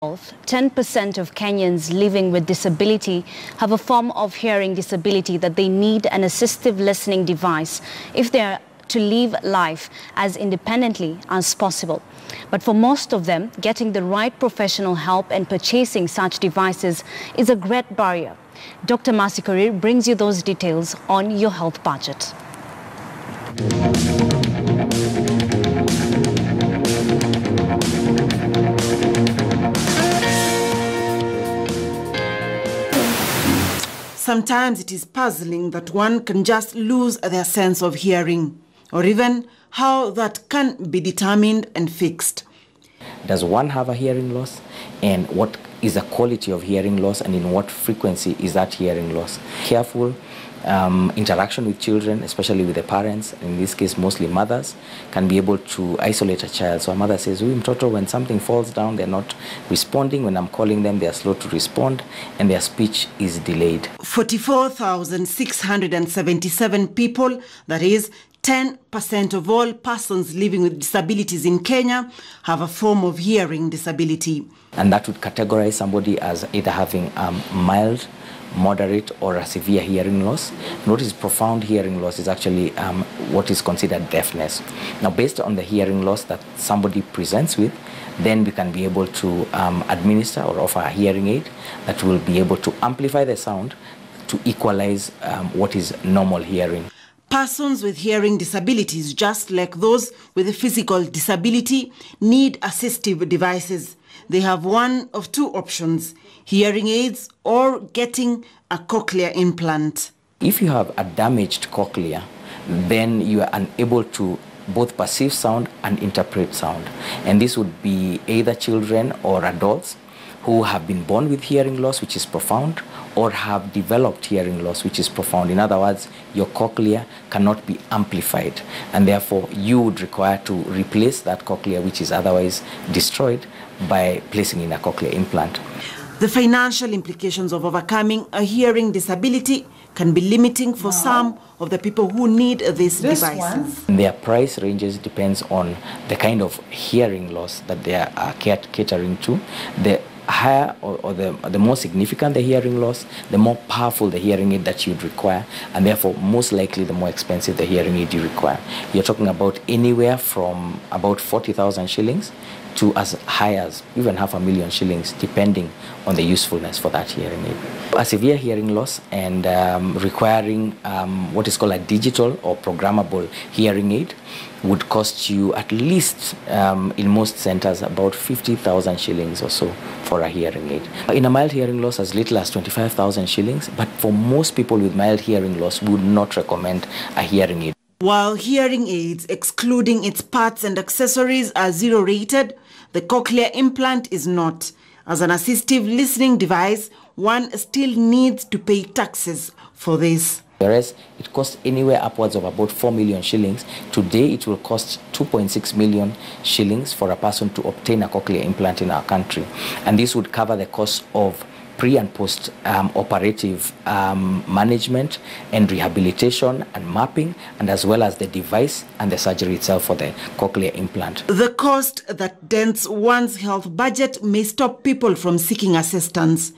10% of Kenyans living with disability have a form of hearing disability that they need an assistive listening device if they are to live life as independently as possible. But for most of them, getting the right professional help and purchasing such devices is a great barrier. Dr. Mercy Korir brings you those details on Your Health Budget. Sometimes it is puzzling that one can just lose their sense of hearing, or even how that can be determined and fixed. Does one have a hearing loss? And what is the quality of hearing loss, and in what frequency is that hearing loss? Careful interaction with children, especially with the parents, in this case mostly mothers, can be able to isolate a child. So a mother says, "Huyu mtoto, when something falls down, they're not responding. When I'm calling them, they are slow to respond, and their speech is delayed." 44,677 people, that is 10% of all persons living with disabilities in Kenya, have a form of hearing disability. And that would categorize somebody as either having mild, moderate, or a severe hearing loss. What is profound hearing loss is actually what is considered deafness. Now, based on the hearing loss that somebody presents with, then we can be able to administer or offer a hearing aid that will be able to amplify the sound to equalize what is normal hearing. Persons with hearing disabilities, just like those with a physical disability, need assistive devices. They have one of two options: hearing aids or getting a cochlear implant. If you have a damaged cochlea, then you are unable to both perceive sound and interpret sound. And this would be either children or adults who have been born with hearing loss, which is profound, or have developed hearing loss, which is profound. In other words, your cochlea cannot be amplified, and therefore you would require to replace that cochlea, which is otherwise destroyed, by placing in a cochlear implant. The financial implications of overcoming a hearing disability can be limiting for some of the people who need these devices. Their price ranges depends on the kind of hearing loss that they are catering to. The higher or the more significant the hearing loss, the more powerful the hearing aid that you'd require, and therefore most likely the more expensive the hearing aid you require. You're talking about anywhere from about 40,000 shillings to as high as even 500,000 shillings, depending on the usefulness for that hearing aid. A severe hearing loss and requiring what is called a digital or programmable hearing aid would cost you at least, in most centers, about 50,000 shillings or so for a hearing aid. In a mild hearing loss, as little as 25,000 shillings, but for most people with mild hearing loss, we would not recommend a hearing aid. While hearing aids, excluding its parts and accessories, are zero rated, the cochlear implant is not. As an assistive listening device, one still needs to pay taxes for this. Whereas it costs anywhere upwards of about 4 million shillings. Today it will cost 2.6 million shillings for a person to obtain a cochlear implant in our country. And this would cover the cost of pre and post operative management and rehabilitation and mapping, and as well as the device and the surgery itself for the cochlear implant. The cost that dents one's health budget may stop people from seeking assistance.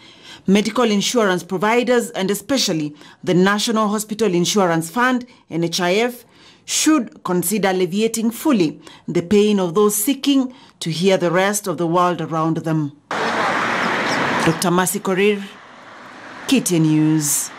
Medical insurance providers, and especially the National Hospital Insurance Fund, NHIF, should consider alleviating fully the pain of those seeking to hear the rest of the world around them. Dr. Mercy Korir, KTN News.